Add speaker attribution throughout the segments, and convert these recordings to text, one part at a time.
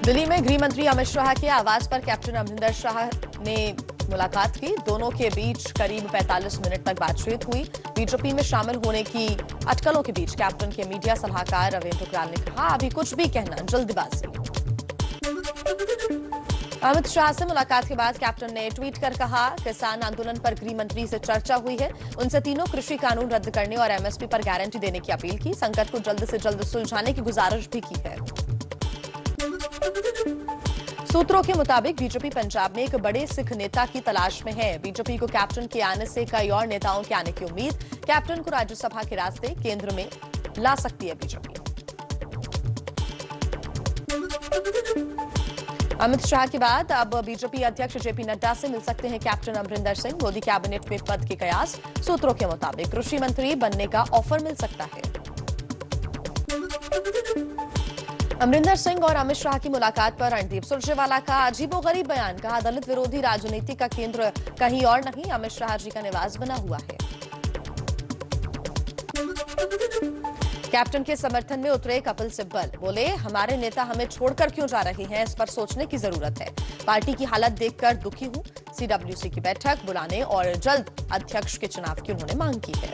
Speaker 1: दिल्ली में गृह मंत्री अमित शाह के आवास पर कैप्टन अमरिंदर शाह ने मुलाकात की। दोनों के बीच करीब 45 मिनट तक बातचीत हुई। बीजेपी में शामिल होने की अटकलों के बीच कैप्टन के मीडिया सलाहकार रविंद्र टुकराल ने कहा, अभी कुछ भी कहना जल्दबाजी। अमित शाह से मुलाकात के बाद कैप्टन ने ट्वीट कर कहा, किसान आंदोलन पर गृह मंत्री से चर्चा हुई है। उनसे तीनों कृषि कानून रद्द करने और एमएसपी पर गारंटी देने की अपील की। संकट को जल्द से जल्द सुलझाने की गुजारिश भी की है। सूत्रों के मुताबिक बीजेपी पंजाब में एक बड़े सिख नेता की तलाश में है। बीजेपी को कैप्टन के आने से कई और नेताओं के आने की उम्मीद। कैप्टन को राज्यसभा के रास्ते केंद्र में ला सकती है बीजेपी। अमित शाह के बाद अब बीजेपी अध्यक्ष जेपी नड्डा से मिल सकते हैं कैप्टन अमरिंदर सिंह। मोदी कैबिनेट में पद के कयास। सूत्रों के मुताबिक कृषि मंत्री बनने का ऑफर मिल सकता है। अमरिंदर सिंह और अमित शाह की मुलाकात पर रणदीप सुरजेवाला का अजीबोगरीब बयान। कहा, दलित विरोधी राजनीति का केंद्र कहीं और नहीं, अमित शाह जी का निवास बना हुआ है। कैप्टन के समर्थन में उतरे कपिल सिब्बल। बोले, हमारे नेता हमें छोड़कर क्यों जा रहे हैं, इस पर सोचने की जरूरत है। पार्टी की हालत देखकर दुखी हूं। सीडब्ल्यूसी की बैठक बुलाने और जल्द अध्यक्ष के चुनाव की उन्होंने मांग की है।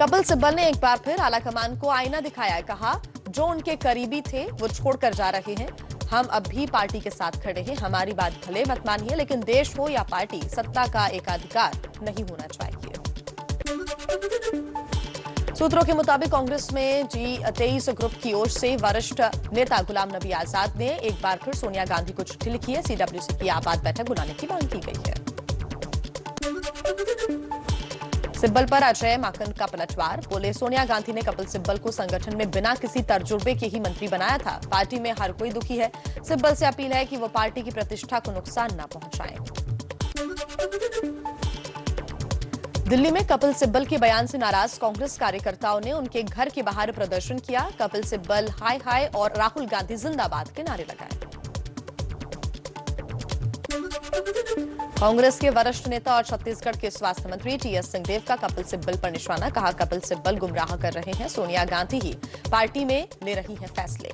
Speaker 1: कपिल सिब्बल ने एक बार फिर आलाकमान को आईना दिखाया। कहा, जो उनके करीबी थे वो छोड़कर जा रहे हैं। हम अब भी पार्टी के साथ खड़े हैं। हमारी बात भले मत मानिए, लेकिन देश हो या पार्टी, सत्ता का एकाधिकार नहीं होना चाहिए। सूत्रों के मुताबिक कांग्रेस में G23 ग्रुप की ओर से वरिष्ठ नेता गुलाम नबी आजाद ने एक बार फिर सोनिया गांधी को चिट्ठी लिखी है। सीडब्ल्यूसी की आपात बैठक बुलाने की मांग की गई है। सिब्बल पर अजय माकन का पलटवार। बोले, सोनिया गांधी ने कपिल सिब्बल को संगठन में बिना किसी तर्जुबे के ही मंत्री बनाया था। पार्टी में हर कोई दुखी है। सिब्बल से अपील है कि वो पार्टी की प्रतिष्ठा को नुकसान न पहुंचाएं। दिल्ली में कपिल सिब्बल के बयान से नाराज कांग्रेस कार्यकर्ताओं ने उनके घर के बाहर प्रदर्शन किया। कपिल सिब्बल हाय हाय और राहुल गांधी जिंदाबाद के नारे लगाए। कांग्रेस के वरिष्ठ नेता और छत्तीसगढ़ के स्वास्थ्य मंत्री टीएस सिंहदेव का कपिल सिब्बल पर निशाना। कहा, कपिल सिब्बल गुमराह कर रहे हैं। सोनिया गांधी ही पार्टी में ले रही हैं फैसले।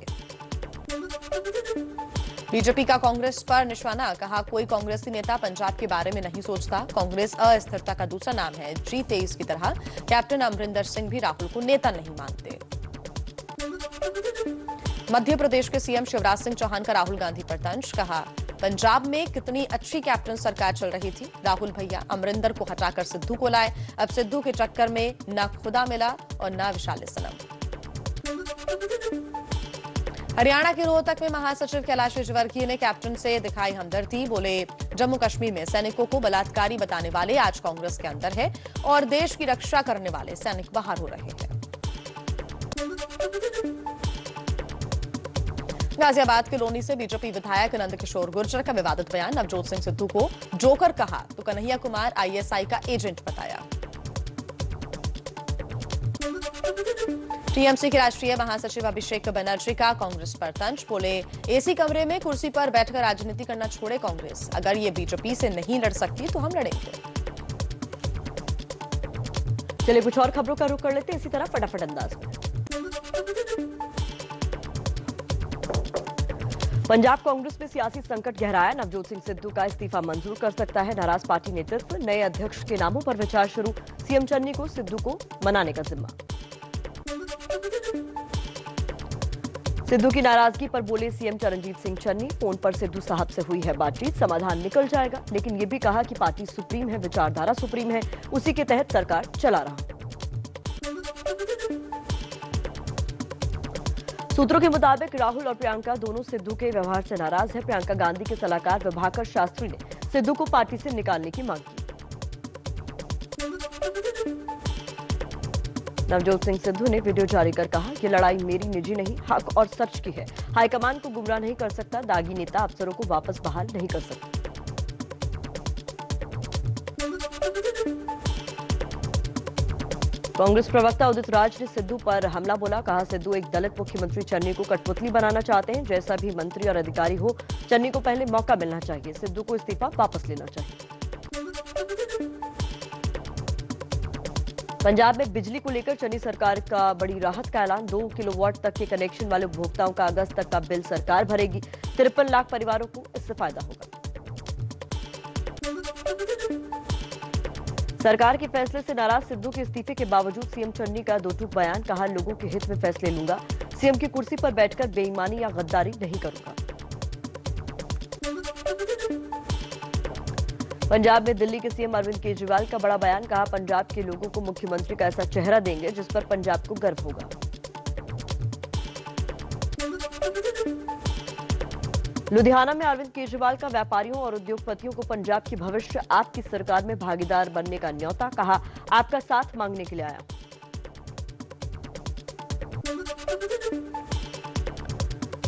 Speaker 1: बीजेपी का कांग्रेस पर निशाना। कहा, कोई कांग्रेसी नेता पंजाब के बारे में नहीं सोचता। कांग्रेस अस्थिरता का दूसरा नाम है। G23 की तरह कैप्टन अमरिंदर सिंह भी राहुल को नेता नहीं मानते। मध्य प्रदेश के सीएम शिवराज सिंह चौहान का राहुल गांधी पर तंज। कहा, पंजाब में कितनी अच्छी कैप्टन सरकार चल रही थी। राहुल भैया अमरिंदर को हटाकर सिद्धू को लाए। अब सिद्धू के चक्कर में न खुदा मिला और न विशाले सनम। हरियाणा के रोहतक में महासचिव कैलाश विजयवर्गीय ने कैप्टन से दिखाई हमदर्दी। बोले, जम्मू कश्मीर में सैनिकों को बलात्कारी बताने वाले आज कांग्रेस के अंदर है और देश की रक्षा करने वाले सैनिक बाहर हो रहे हैं। गाजियाबाद के लोनी से बीजेपी विधायक नंदकिशोर गुर्जर का विवादित बयान। नवजोत सिंह सिद्धू को जोकर कहा तो कन्हैया कुमार आईएसआई का एजेंट बताया। टीएमसी के राष्ट्रीय महासचिव अभिषेक बनर्जी का कांग्रेस पर तंज। बोले, एसी कमरे में कुर्सी पर बैठकर राजनीति करना छोड़े कांग्रेस। अगर ये बीजेपी से नहीं लड़ सकती तो हम लड़ेंगे।
Speaker 2: चलिए कुछ और खबरों का रुख कर लेते हैं इसी तरह फटाफट अंदाज में। पंजाब कांग्रेस में सियासी संकट गहराया। नवजोत सिंह सिद्धू का इस्तीफा मंजूर कर सकता है नाराज पार्टी नेतृत्व। नए अध्यक्ष के नामों पर विचार शुरू। सीएम चन्नी को सिद्धू को मनाने का जिम्मा। सिद्धू की नाराजगी पर बोले सीएम चरणजीत सिंह चन्नी। फोन पर सिद्धू साहब से हुई है बातचीत, समाधान निकल जाएगा। लेकिन ये भी कहा कि पार्टी सुप्रीम है, विचारधारा सुप्रीम है, उसी के तहत सरकार चला रहा। सूत्रों के मुताबिक राहुल और प्रियंका दोनों सिद्धू के व्यवहार से नाराज है। प्रियंका गांधी के सलाहकार विभाकर शास्त्री ने सिद्धू को पार्टी से निकालने की मांग की। नवजोत सिंह सिद्धू ने वीडियो जारी कर कहा, ये लड़ाई मेरी निजी नहीं, हक और सच की है। हाईकमान को गुमराह नहीं कर सकता। दागी नेता अफसरों को वापस बहाल नहीं कर सकता। कांग्रेस प्रवक्ता उदित राज ने सिद्धू पर हमला बोला। कहा, सिद्धू एक दलित मुख्यमंत्री चन्नी को कठपुतली बनाना चाहते हैं। जैसा भी मंत्री और अधिकारी हो, चन्नी को पहले मौका मिलना चाहिए। सिद्धू को इस्तीफा वापस लेना चाहिए। पंजाब में बिजली को लेकर चनी सरकार का बड़ी राहत का ऐलान। 2 किलोवाट तक के कनेक्शन वाले उपभोक्ताओं का अगस्त तक का बिल सरकार भरेगी। 53 लाख परिवारों को इससे फायदा होगा। सरकार के फैसले से नाराज सिद्धू के इस्तीफे के बावजूद सीएम चन्नी का दो टूक बयान। कहा, लोगों के हित में फैसले लूंगा, सीएम की कुर्सी पर बैठकर बेईमानी या गद्दारी नहीं करूंगा। पंजाब में दिल्ली के सीएम अरविंद केजरीवाल का बड़ा बयान। कहा, पंजाब के लोगों को मुख्यमंत्री का ऐसा चेहरा देंगे जिस पर पंजाब को गर्व होगा। लुधियाना में अरविंद केजरीवाल का व्यापारियों और उद्योगपतियों को पंजाब की भविष्य आपकी सरकार में भागीदार बनने का न्योता। कहा, आपका साथ मांगने के लिए आया।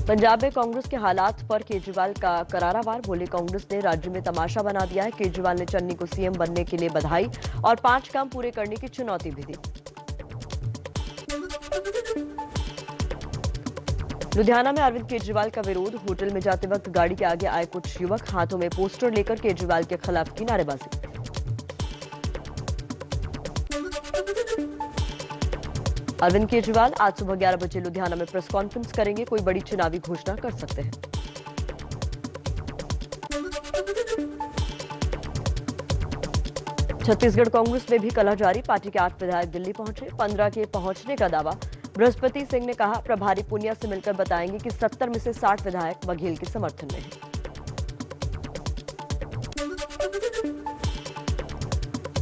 Speaker 2: पंजाब में कांग्रेस के हालात पर केजरीवाल का करारा वार। बोले, कांग्रेस ने राज्य में तमाशा बना दिया है। केजरीवाल ने चन्नी को सीएम बनने के लिए बधाई और 5 काम पूरे करने की चुनौती भी दी। लुधियाना में अरविंद केजरीवाल का विरोध। होटल में जाते वक्त गाड़ी के आगे आए कुछ युवक, हाथों में पोस्टर लेकर केजरीवाल के खिलाफ की नारेबाजी। अरविंद केजरीवाल आज सुबह 11 बजे लुधियाना में प्रेस कॉन्फ्रेंस करेंगे। कोई बड़ी चुनावी घोषणा कर सकते हैं। छत्तीसगढ़ कांग्रेस में भी कलह जारी। पार्टी के 8 विधायक दिल्ली पहुंचे। 15 के पहुंचने का दावा। बृहस्पति सिंह ने कहा, प्रभारी पुनिया से मिलकर बताएंगे कि 70 में से 60 विधायक बघेल के समर्थन में हैं।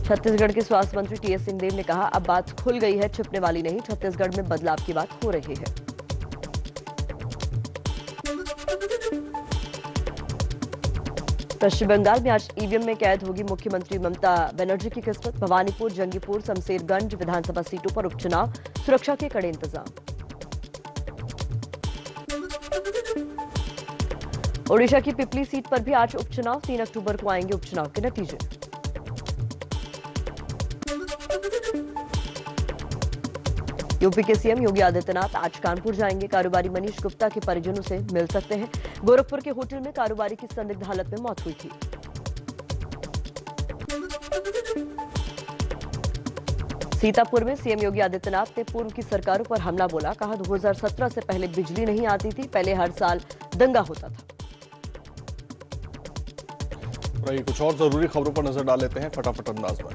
Speaker 2: छत्तीसगढ़ के स्वास्थ्य मंत्री टीएस सिंहदेव ने कहा, अब बात खुल गई है, छिपने वाली नहीं। छत्तीसगढ़ में बदलाव की बात हो रही है। पश्चिम बंगाल में आज ईवीएम में कैद होगी मुख्यमंत्री ममता बनर्जी की किस्मत। भवानीपुर, जंगीपुर, शमशेरगंज विधानसभा सीटों पर उपचुनाव। सुरक्षा के कड़े इंतजाम। ओडिशा की पिपली सीट पर भी आज उपचुनाव। 3 अक्टूबर को आएंगे उपचुनाव के नतीजे। यूपी के सीएम योगी आदित्यनाथ आज कानपुर जाएंगे। कारोबारी मनीष गुप्ता के परिजनों से मिल सकते हैं। गोरखपुर के होटल में कारोबारी की संदिग्ध हालत में मौत हुई थी। सीतापुर में सीएम योगी आदित्यनाथ ने पूर्व की सरकारों पर हमला बोला। कहा, 2017 से पहले बिजली नहीं आती थी, पहले हर साल दंगा होता था।
Speaker 3: कुछ और जरूरी खबरों पर नजर डाल लेते हैं फटाफट अंदाज में।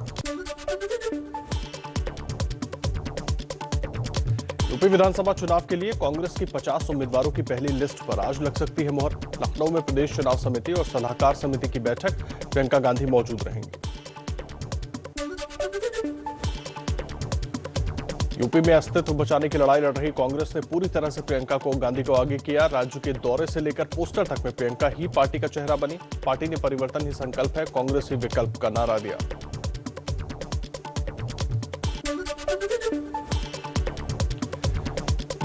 Speaker 3: यूपी विधानसभा चुनाव के लिए कांग्रेस की 50 उम्मीदवारों की पहली लिस्ट पर आज लग सकती है मोहर। लखनऊ में प्रदेश चुनाव समिति और सलाहकार समिति की बैठक। प्रियंका गांधी मौजूद रहेंगी। यूपी में अस्तित्व बचाने की लड़ाई लड़ रही कांग्रेस ने पूरी तरह से प्रियंका को गांधी को आगे किया। राज्य के दौरे से लेकर पोस्टर तक में प्रियंका ही पार्टी का चेहरा बनी। पार्टी ने परिवर्तन ही संकल्प है, कांग्रेस ही विकल्प का नारा दिया।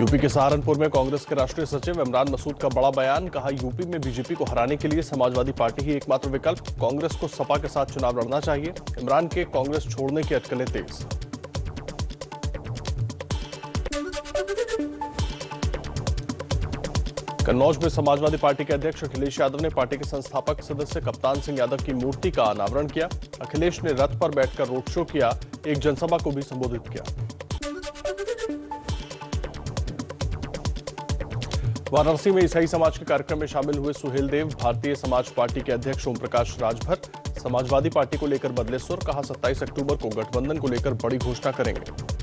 Speaker 3: यूपी के सहारनपुर में कांग्रेस के राष्ट्रीय सचिव इमरान मसूद का बड़ा बयान। कहा, यूपी में बीजेपी को हराने के लिए समाजवादी पार्टी ही एकमात्र विकल्प। कांग्रेस को सपा के साथ चुनाव लड़ना चाहिए। इमरान के कांग्रेस छोड़ने की अटकलें तेज। कन्नौज में समाजवादी पार्टी के अध्यक्ष अखिलेश यादव ने पार्टी के संस्थापक सदस्य कप्तान सिंह यादव की मूर्ति का अनावरण किया। अखिलेश ने रथ पर बैठकर रोड शो किया। एक जनसभा को भी संबोधित किया। वाराणसी में ईसाई समाज के कार्यक्रम में शामिल हुए सुहेल देव। भारतीय समाज पार्टी के अध्यक्ष ओम प्रकाश राजभर समाजवादी पार्टी को लेकर बदले सुर। कहा, 27 अक्टूबर को गठबंधन को लेकर बड़ी घोषणा करेंगे।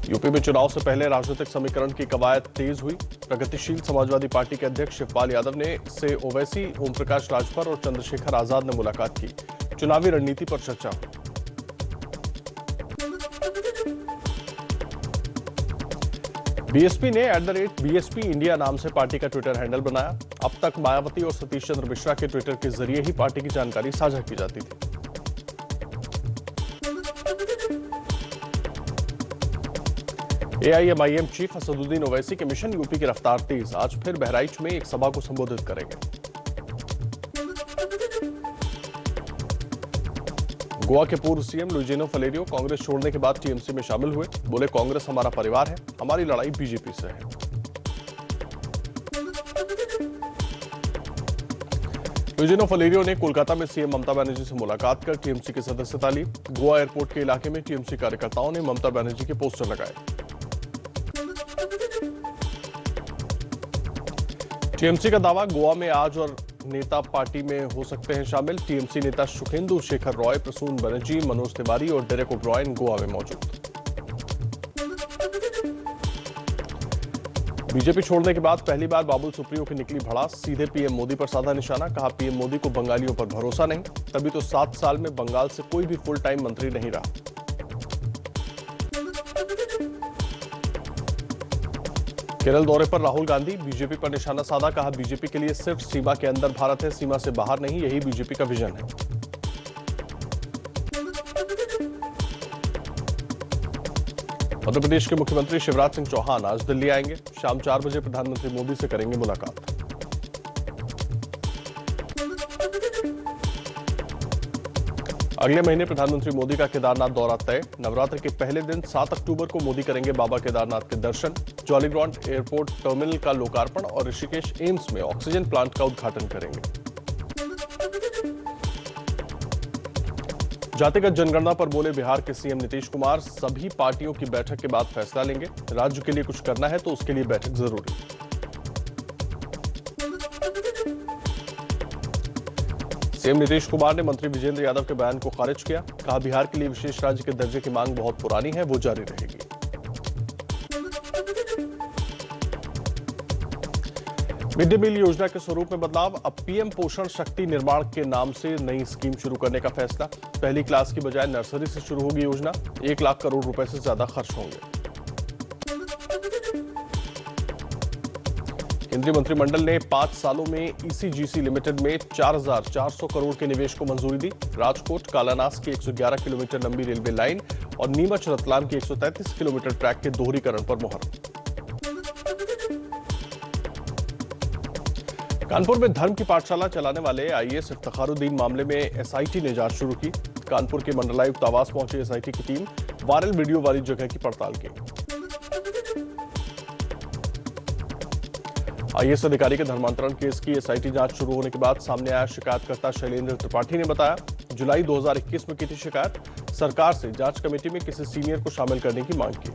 Speaker 3: यूपी में चुनाव से पहले राजनीतिक समीकरण की कवायद तेज हुई। प्रगतिशील समाजवादी पार्टी के अध्यक्ष शिवपाल यादव से ओवैसी, ओम प्रकाश राजभर और चंद्रशेखर आजाद ने मुलाकात की। चुनावी रणनीति पर चर्चा हुई। बीएसपी ने @BSP इंडिया नाम से पार्टी का ट्विटर हैंडल बनाया। अब तक मायावती और सतीश चंद्र मिश्रा के ट्विटर के जरिए ही पार्टी की जानकारी साझा की जाती थी। AIMIM चीफ असदुद्दीन ओवैसी के मिशन यूपी की रफ्तार तेज। आज फिर बहराइच में एक सभा को संबोधित करेंगे। गोवा के पूर्व सीएम लुइजिनो फलेरियो कांग्रेस छोड़ने के बाद टीएमसी में शामिल हुए। बोले, कांग्रेस हमारा परिवार है, हमारी लड़ाई बीजेपी से है। यूजिनो फलेरियो ने कोलकाता में सीएम ममता बनर्जी से मुलाकात कर टीएमसी की सदस्यता ली। गोवा एयरपोर्ट के इलाके में टीएमसी कार्यकर्ताओं ने ममता बनर्जी के पोस्टर लगाए। टीएमसी का दावा, गोवा में आज और नेता पार्टी में हो सकते हैं शामिल। टीएमसी नेता सुखेंदु शेखर रॉय, प्रसून बनर्जी, मनोज तिवारी और डेरेक ओब्रायन गोवा में मौजूद। बीजेपी छोड़ने के बाद पहली बार बाबुल सुप्रियो की निकली भड़ास, सीधे पीएम मोदी पर साधा निशाना। कहा, पीएम मोदी को बंगालियों पर भरोसा नहीं, तभी तो 7 साल में बंगाल से कोई भी फुल टाइम मंत्री नहीं रहा। केरल दौरे पर राहुल गांधी, बीजेपी पर निशाना साधा। कहा, बीजेपी के लिए सिर्फ सीमा के अंदर भारत है, सीमा से बाहर नहीं, यही बीजेपी का विजन है। मध्य प्रदेश के मुख्यमंत्री शिवराज सिंह चौहान आज दिल्ली आएंगे। शाम 4 बजे प्रधानमंत्री मोदी से करेंगे मुलाकात। अगले महीने प्रधानमंत्री मोदी का केदारनाथ दौरा तय। नवरात्र के पहले दिन 7 अक्टूबर को मोदी करेंगे बाबा केदारनाथ के दर्शन। जॉलीग्रांट एयरपोर्ट टर्मिनल का लोकार्पण और ऋषिकेश एम्स में ऑक्सीजन प्लांट का उद्घाटन करेंगे। जातिगत जनगणना पर बोले बिहार के सीएम नीतीश कुमार, सभी पार्टियों की बैठक के बाद फैसला लेंगे। राज्य के लिए कुछ करना है तो उसके लिए बैठक जरूरी। सीएम नीतीश कुमार ने मंत्री विजेंद्र यादव के बयान को खारिज किया। कहा, बिहार के लिए विशेष राज्य के दर्जे की मांग बहुत पुरानी है, वो जारी रहेगी। मिड डे मील योजना के स्वरूप में बदलाव, अब पीएम पोषण शक्ति निर्माण के नाम से नई स्कीम शुरू करने का फैसला। पहली क्लास की बजाय नर्सरी से शुरू होगी योजना। 1 लाख करोड़ रुपए से ज्यादा खर्च होंगे। केंद्रीय मंत्रिमंडल ने 5 सालों में ईसीजीसी लिमिटेड में 4,400 करोड़ के निवेश को मंजूरी दी। राजकोट कालानास की 111 किलोमीटर लंबी रेलवे लाइन और नीमच रतलाम की 133 किलोमीटर ट्रैक के दोहरीकरण पर मुहर। कानपुर में धर्म की पाठशाला चलाने वाले आईएएस इफ्तिखारुद्दीन मामले में एसआईटी ने जांच शुरू की। कानपुर के मंडलायुक्त आवास पहुंची एसआईटी की टीम, वायरल वीडियो वाली जगह की पड़ताल की। आईएएस अधिकारी के धर्मांतरण केस की एसआईटी जांच शुरू होने के बाद सामने आया शिकायतकर्ता शैलेंद्र त्रिपाठी ने बताया, जुलाई 2021 में की थी शिकायत। सरकार से जांच कमेटी में किसी सीनियर को शामिल करने की मांग की।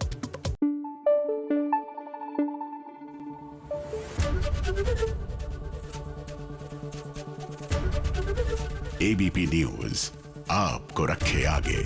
Speaker 4: एबीपी न्यूज आपको रखे आगे।